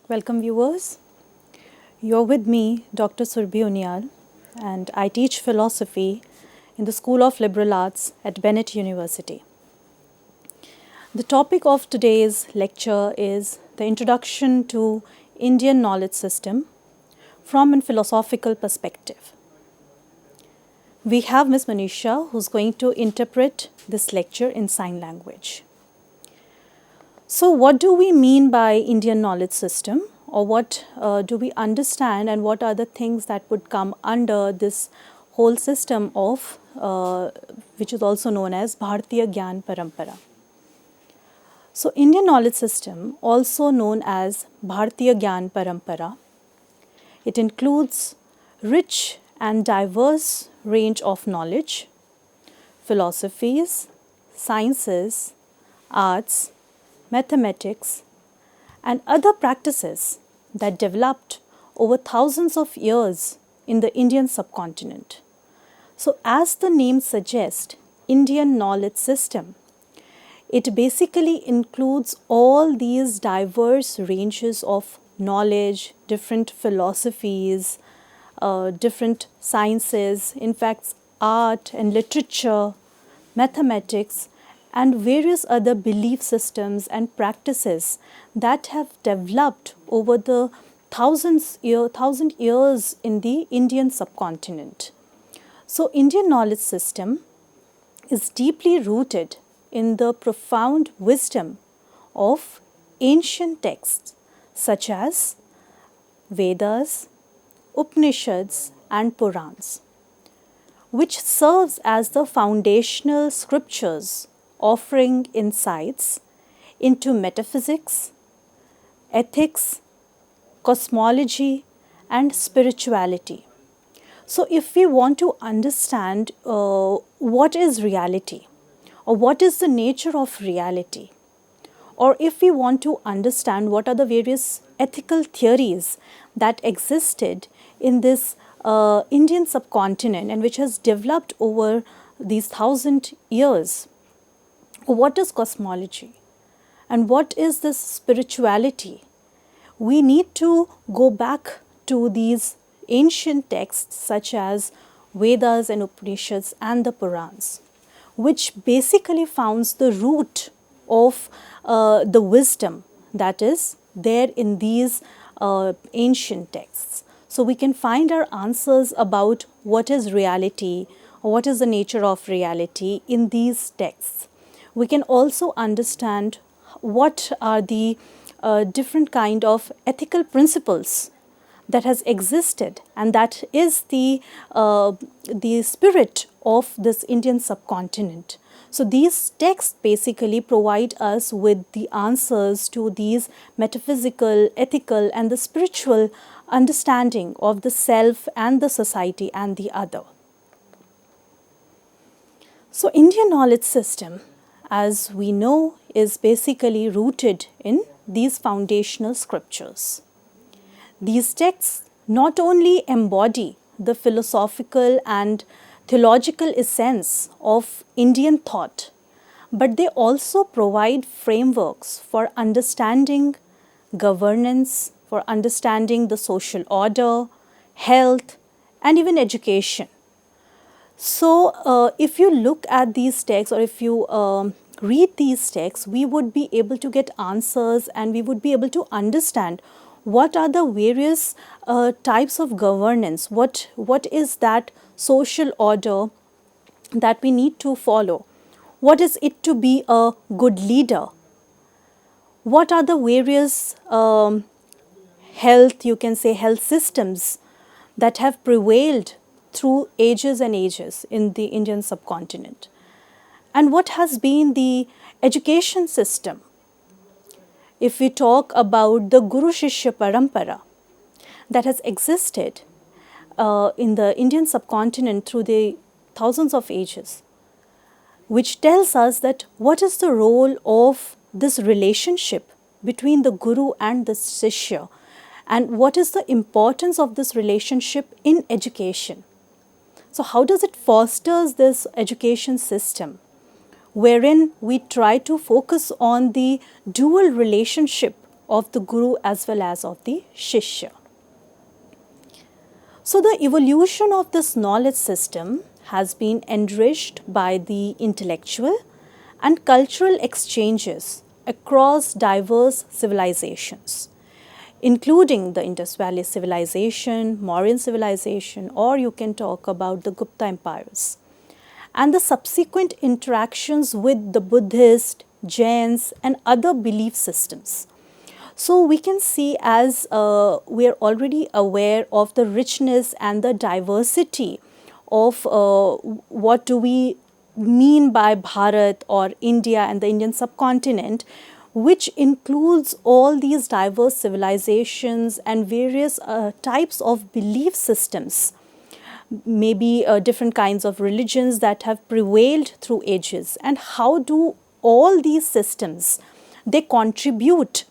Welcome viewers. You're with me, Dr. Surbhi Unyal, and I teach philosophy in the School of Liberal Arts at Bennett University. The topic of today's lecture is the introduction to Indian knowledge system from a philosophical perspective. We have Ms. Manisha who's going to interpret this lecture in sign language. So what do we mean by Indian knowledge system, or what do we understand, and what are the things that would come under this whole system of which is also known as Bharatiya Gyan Parampara. So Indian knowledge system, also known as Bharatiya Gyan Parampara, it includes rich and diverse range of knowledge, philosophies, sciences, arts, mathematics, and other practices that developed over thousands of years in the Indian subcontinent. So, as the name suggests, Indian knowledge system, it basically includes all these diverse ranges of knowledge, different philosophies, different sciences, in fact, art and literature, mathematics, and various other belief systems and practices that have developed over the thousand years in the Indian subcontinent. So, Indian knowledge system is deeply rooted in the profound wisdom of ancient texts such as Vedas, Upanishads, and Purans, which serves as the foundational scriptures offering insights into metaphysics, ethics, cosmology, and spirituality. So, if we want to understand what is reality, or what is the nature of reality, or if we want to understand what are the various ethical theories that existed in this Indian subcontinent and which has developed over these 1,000 years, what is cosmology and what is this spirituality? We need to go back to these ancient texts such as Vedas and Upanishads and the Purans, which basically founds the root of the wisdom that is there in these ancient texts. So we can find our answers about what is reality or what is the nature of reality in these texts. We can also understand what are the different kind of ethical principles that has existed, and that is the spirit of this Indian subcontinent. So these texts basically provide us with the answers to these metaphysical, ethical, and the spiritual understanding of the self and the society and the other. So Indian knowledge system, as we know, is basically rooted in these foundational scriptures. These texts not only embody the philosophical and theological essence of Indian thought, but they also provide frameworks for understanding governance, for understanding the social order, health, and even education. So, if you look at these texts, or if you read these texts, we would be able to get answers, and we would be able to understand what are the various types of governance, what is that social order that we need to follow, what is it to be a good leader, what are the various health, you can say health systems that have prevailed through ages and ages in the Indian subcontinent, and what has been the education system. If we talk about the Guru Shishya Parampara that has existed in the Indian subcontinent through the thousands of ages, which tells us that what is the role of this relationship between the Guru and the Shishya, and what is the importance of this relationship in education. So how does it fosters this education system, wherein we try to focus on the dual relationship of the Guru as well as of the Shishya. So the evolution of this knowledge system has been enriched by the intellectual and cultural exchanges across diverse civilizations, including the Indus Valley civilization, Mauryan civilization, or you can talk about the Gupta empires, and the subsequent interactions with the Buddhist, Jains, and other belief systems. So we can see, as we are already aware of the richness and the diversity of what do we mean by Bharat or India and the Indian subcontinent, which includes all these diverse civilizations and various types of belief systems, maybe different kinds of religions that have prevailed through ages, and how do all these systems they contribute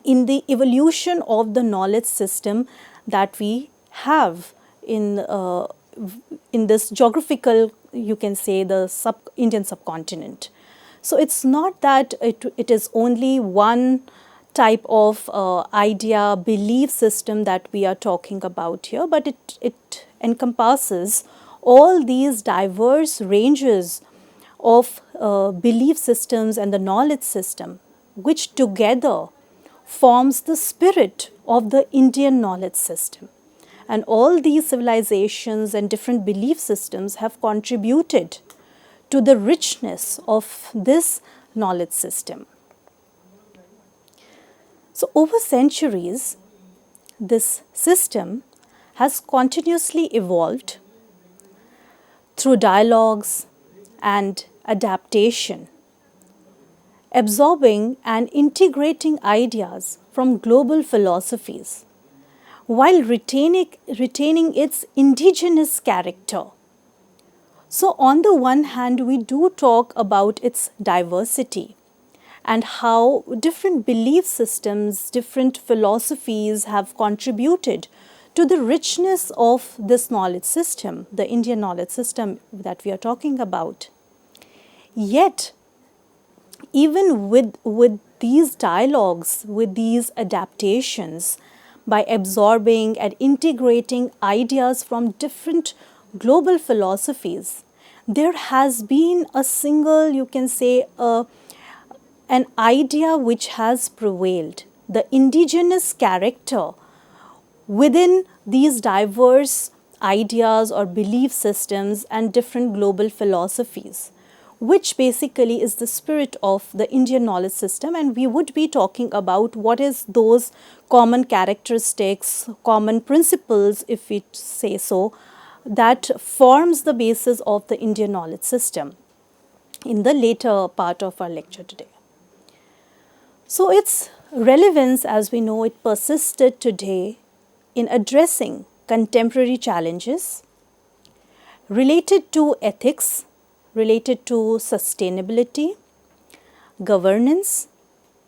in the evolution of the knowledge system that we have in this geographical, you can say, the Indian subcontinent. So it's not that it is only one type of idea, belief system that we are talking about here, but it encompasses all these diverse ranges of belief systems and the knowledge system, which together forms the spirit of the Indian knowledge system. And all these civilizations and different belief systems have contributed to the richness of this knowledge system. So over centuries, this system has continuously evolved through dialogues and adaptation, absorbing and integrating ideas from global philosophies while retaining its indigenous character. So on the one hand, we do talk about its diversity and how different belief systems, different philosophies have contributed to the richness of this knowledge system, the Indian knowledge system that we are talking about. Yet, even with these dialogues, with these adaptations, by absorbing and integrating ideas from different global philosophies, there has been a single, you can say, an idea which has prevailed, the indigenous character within these diverse ideas or belief systems and different global philosophies, which basically is the spirit of the Indian knowledge system. And we would be talking about what is those common characteristics, common principles, if we say so, that forms the basis of the Indian knowledge system in the later part of our lecture today. So its relevance, as we know, it persisted today in addressing contemporary challenges related to ethics, related to sustainability, governance,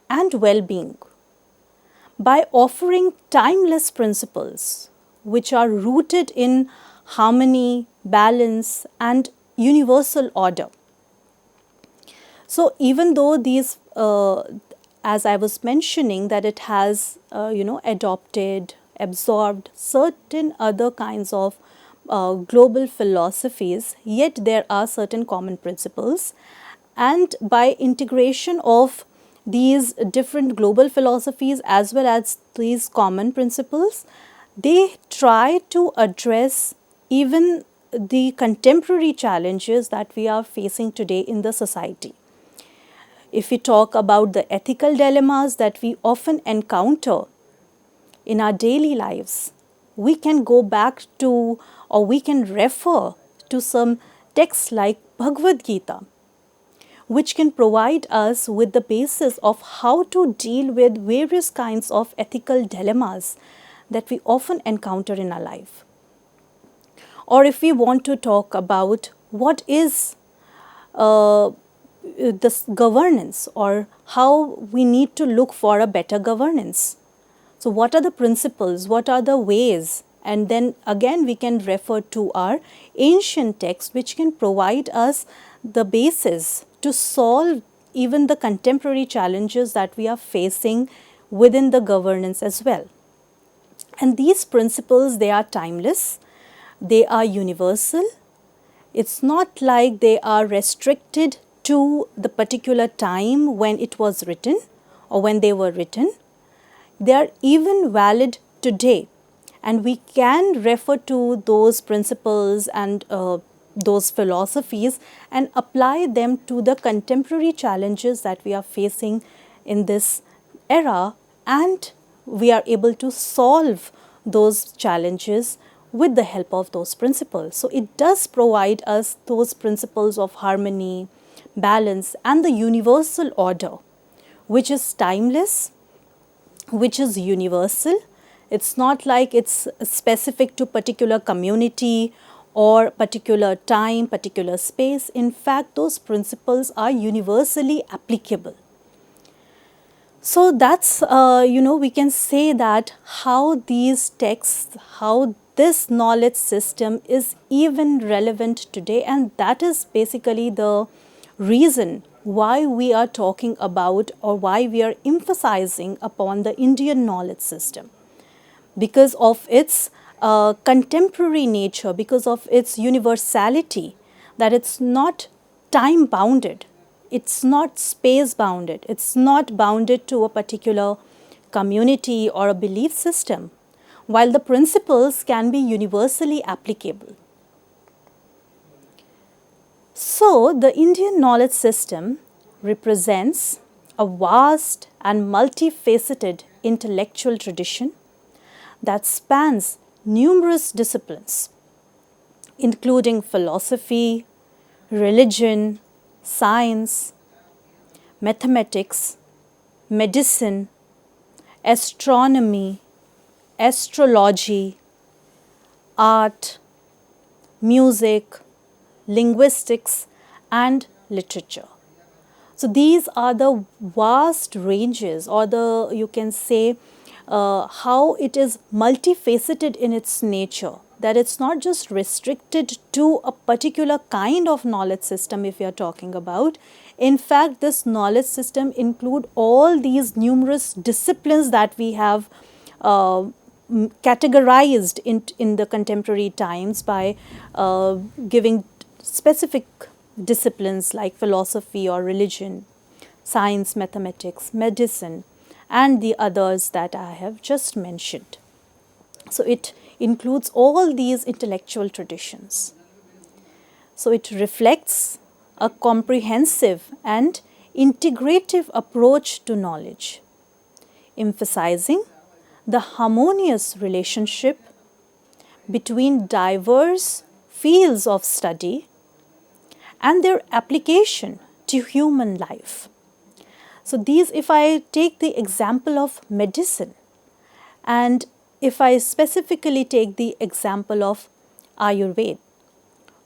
and well-being, by offering timeless principles which are rooted in harmony, balance, and universal order. So even though these, as I was mentioning, that it has adopted, absorbed certain other kinds of global philosophies, yet there are certain common principles, and by integration of these different global philosophies as well as these common principles, they try to address even the contemporary challenges that we are facing today in the society. If we talk about the ethical dilemmas that we often encounter in our daily lives, we can go back to, or we can refer to some texts like Bhagavad Gita, which can provide us with the basis of how to deal with various kinds of ethical dilemmas that we often encounter in our life. Or if we want to talk about what is this governance, or how we need to look for a better governance. So what are the principles, what are the ways? And then again we can refer to our ancient texts, which can provide us the basis to solve even the contemporary challenges that we are facing within the governance as well. And these principles, they are timeless, they are universal. It's not like they are restricted to the particular time when it was written or when they were written. They are even valid today, and we can refer to those principles and those philosophies and apply them to the contemporary challenges that we are facing in this era, and we are able to solve those challenges with the help of those principles. So it does provide us those principles of harmony, balance, and the universal order, which is timeless, which is universal. It's not like it's specific to particular community or particular time, particular space. In fact, those principles are universally applicable. So that's, we can say that how these texts, how this knowledge system is even relevant today, and that is basically the reason why we are talking about or why we are emphasizing upon the Indian knowledge system, because of its contemporary nature, because of its universality, that it's not time bounded, it's not space bounded, it's not bounded to a particular community or a belief system, while the principles can be universally applicable. So, the Indian knowledge system represents a vast and multifaceted intellectual tradition that spans numerous disciplines, including philosophy, religion, science, mathematics, medicine, astronomy, astrology, art, music, linguistics, and literature. So these are the vast ranges, or the, you can say, how it is multifaceted in its nature, that it's not just restricted to a particular kind of knowledge system if we are talking about. In fact, this knowledge system include all these numerous disciplines that we have categorized in the contemporary times by giving specific disciplines like philosophy or religion, science, mathematics, medicine, and the others that I have just mentioned. So it includes all these intellectual traditions. So it reflects a comprehensive and integrative approach to knowledge, emphasizing the harmonious relationship between diverse fields of study and their application to human life. So these, if I take the example of medicine, and if I specifically take the example of Ayurveda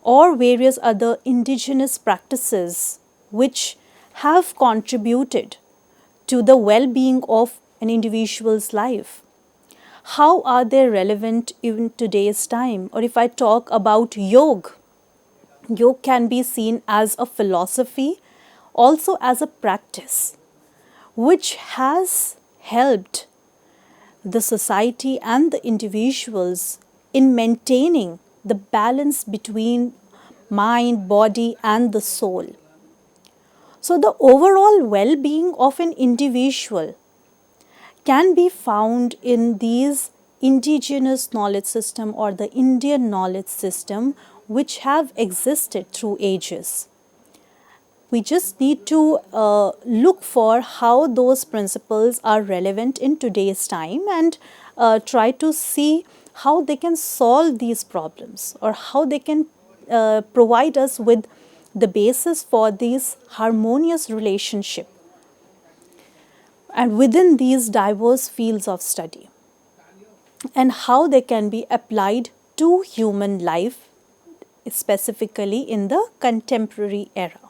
or various other indigenous practices which have contributed to the well-being of an individual's life, how are they relevant in today's time? Or if I talk about yoga, yoga can be seen as a philosophy, also as a practice, which has helped the society and the individuals in maintaining the balance between mind, body, and the soul. So, the overall well being of an individual can be found in these indigenous knowledge system or the Indian knowledge system, which have existed through ages. We just need to look for how those principles are relevant in today's time and try to see how they can solve these problems, or how they can provide us with the basis for this harmonious relationship and within these diverse fields of study, and how they can be applied to human life, specifically in the contemporary era,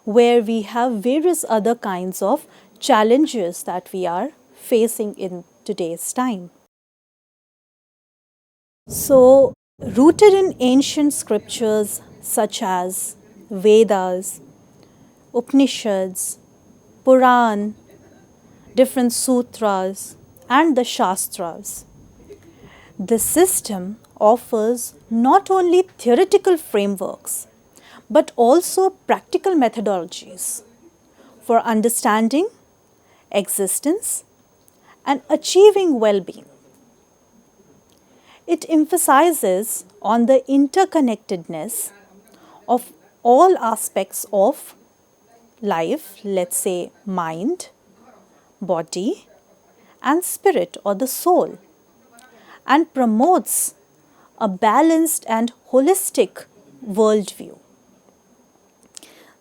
where we have various other kinds of challenges that we are facing in today's time. So, rooted in ancient scriptures such as Vedas, Upanishads, Puran, different sutras, and the shastras. This system offers not only theoretical frameworks but also practical methodologies for understanding existence and achieving well-being. It emphasizes on the interconnectedness of all aspects of life, let's say mind, body, and spirit or the soul, and promotes a balanced and holistic worldview.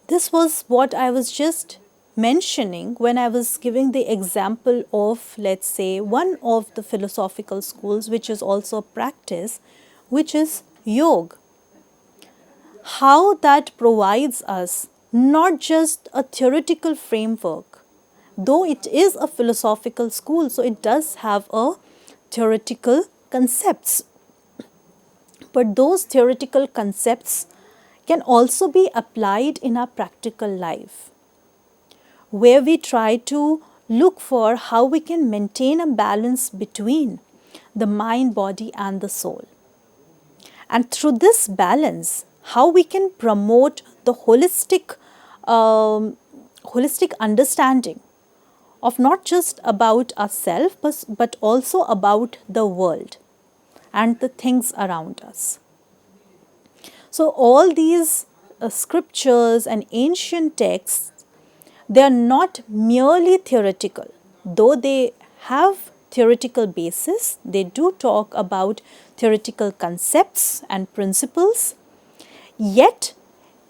This was what I was just mentioning when I was giving the example of, let's say, one of the philosophical schools which is also a practice, which is yoga. How that provides us not just a theoretical framework, though it is a philosophical school, so it does have a theoretical concepts, but those theoretical concepts can also be applied in our practical life, where we try to look for how we can maintain a balance between the mind, body, and the soul. And through this balance, how we can promote the holistic understanding of not just about ourselves but also about the world and the things around us. So all these scriptures and ancient texts, they are not merely theoretical, though they have theoretical basis. They do talk about theoretical concepts and principles, yet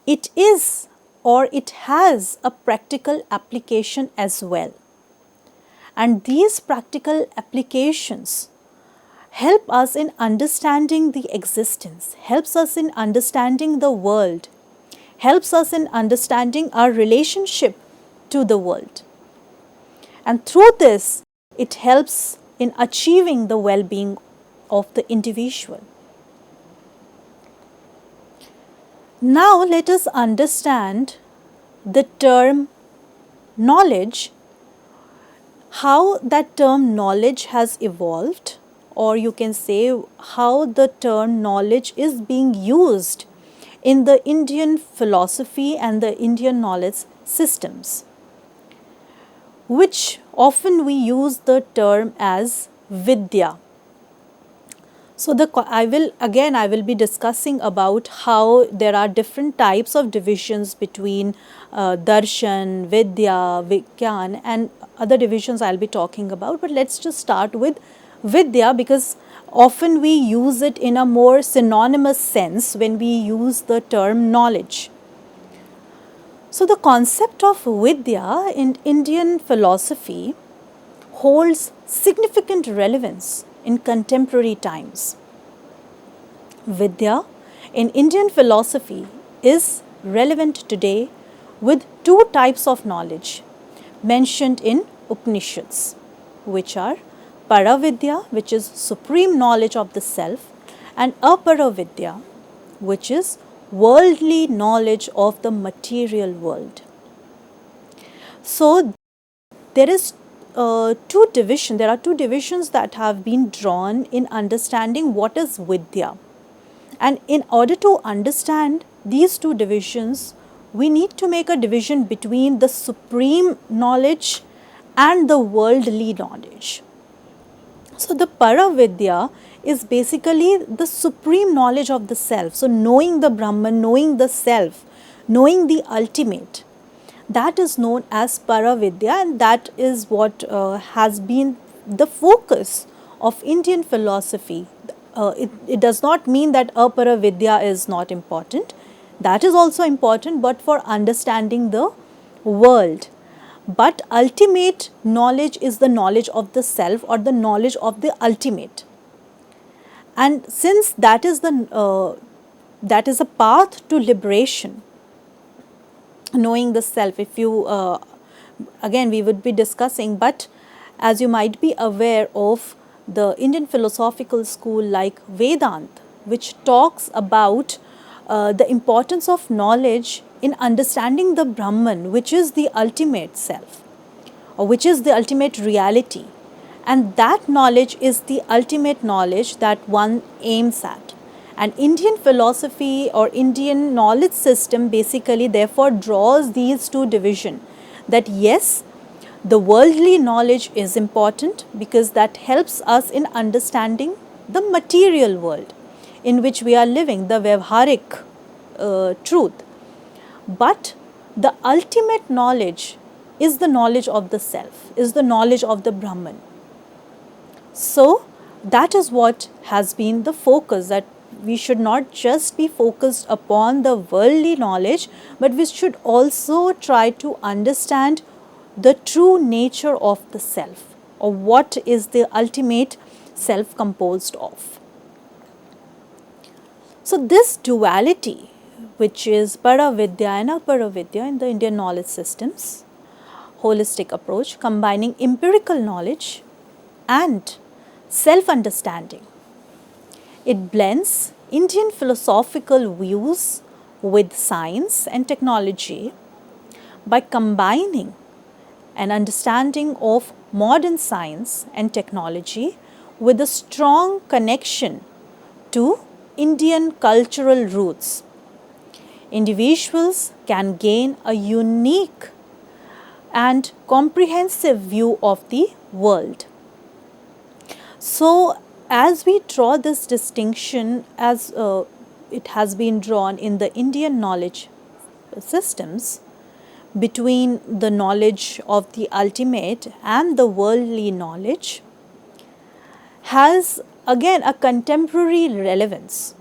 it is or it has a practical application as well. And these practical applications help us in understanding the existence, helps us in understanding the world, helps us in understanding our relationship to the world. And through this, it helps in achieving the well-being of the individual. Now let us understand the term knowledge, how that term knowledge has evolved, or you can say how the term knowledge is being used in the Indian philosophy and the Indian knowledge systems, which often we use the term as Vidya. So I will be discussing about how there are different types of divisions between darshan, vidya, vigyan, and other divisions I'll be talking about. But let's just start with vidya, because often we use it in a more synonymous sense when we use the term knowledge. So the concept of vidya in Indian philosophy holds significant relevance in contemporary times. Vidya in Indian philosophy is relevant today with two types of knowledge mentioned in Upanishads, which are Paravidya, which is supreme knowledge of the self, and Aparavidya, which is worldly knowledge of the material world. So there are two divisions that have been drawn in understanding what is Vidya. And in order to understand these two divisions, we need to make a division between the supreme knowledge and the worldly knowledge. So the Paravidya is basically the supreme knowledge of the self. So knowing the Brahman, knowing the self, knowing the ultimate, that is known as Paravidya, and that is what has been the focus of Indian philosophy. It does not mean that Aparavidya is not important. That is also important, but for understanding the world. But ultimate knowledge is the knowledge of the self or the knowledge of the ultimate. And since that is a path to liberation, knowing the self, if you again we would be discussing, but as you might be aware of the Indian philosophical school like Vedanta, which talks about the importance of knowledge in understanding the Brahman, which is the ultimate self. or which is the ultimate reality. And that knowledge is the ultimate knowledge that one aims at. And Indian philosophy or Indian knowledge system basically therefore draws these two divisions, that yes, the worldly knowledge is important because that helps us in understanding the material world in which we are living, the Vyavharik truth. But the ultimate knowledge is the knowledge of the self, is the knowledge of the Brahman. So that is what has been the focus, that we should not just be focused upon the worldly knowledge, but we should also try to understand the true nature of the self, or what is the ultimate self composed of. So this duality, which is Paravidya and Aparavidya in the Indian knowledge systems, holistic approach combining empirical knowledge and self-understanding. It blends Indian philosophical views with science and technology by combining an understanding of modern science and technology with a strong connection to Indian cultural roots. Individuals can gain a unique and comprehensive view of the world. So, as we draw this distinction, as it has been drawn in the Indian knowledge systems between the knowledge of the ultimate and the worldly knowledge, has again a contemporary relevance.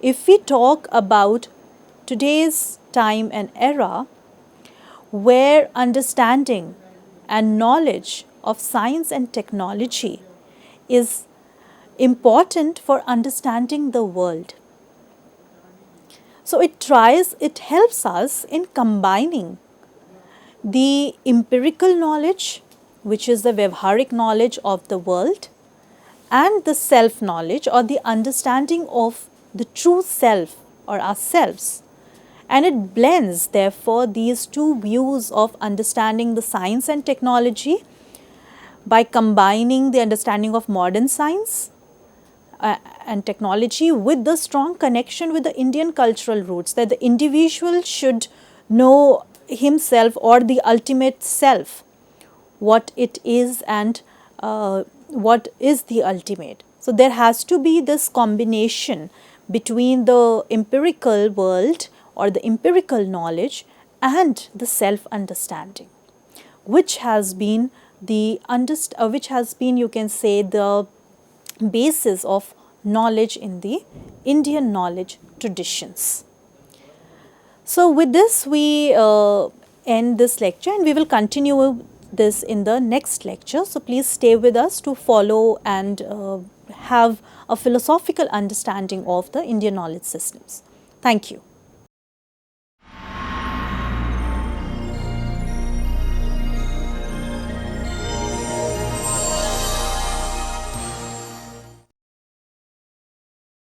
If we talk about today's time and era, where understanding and knowledge of science and technology is important for understanding the world. So it helps us in combining the empirical knowledge, which is the Vyavharik knowledge of the world, and the self knowledge or the understanding of the true self or ourselves. And it blends therefore these two views of understanding the science and technology by combining the understanding of modern science and technology with the strong connection with the Indian cultural roots, that the individual should know himself or the ultimate self, what it is and what is the ultimate. So there has to be this combination between the empirical world or the empirical knowledge and the self understanding, which has been you can say the basis of knowledge in the Indian knowledge traditions. So with this we end this lecture, and we will continue this in the next lecture. So please stay with us to follow and have a philosophical understanding of the Indian knowledge systems. Thank you.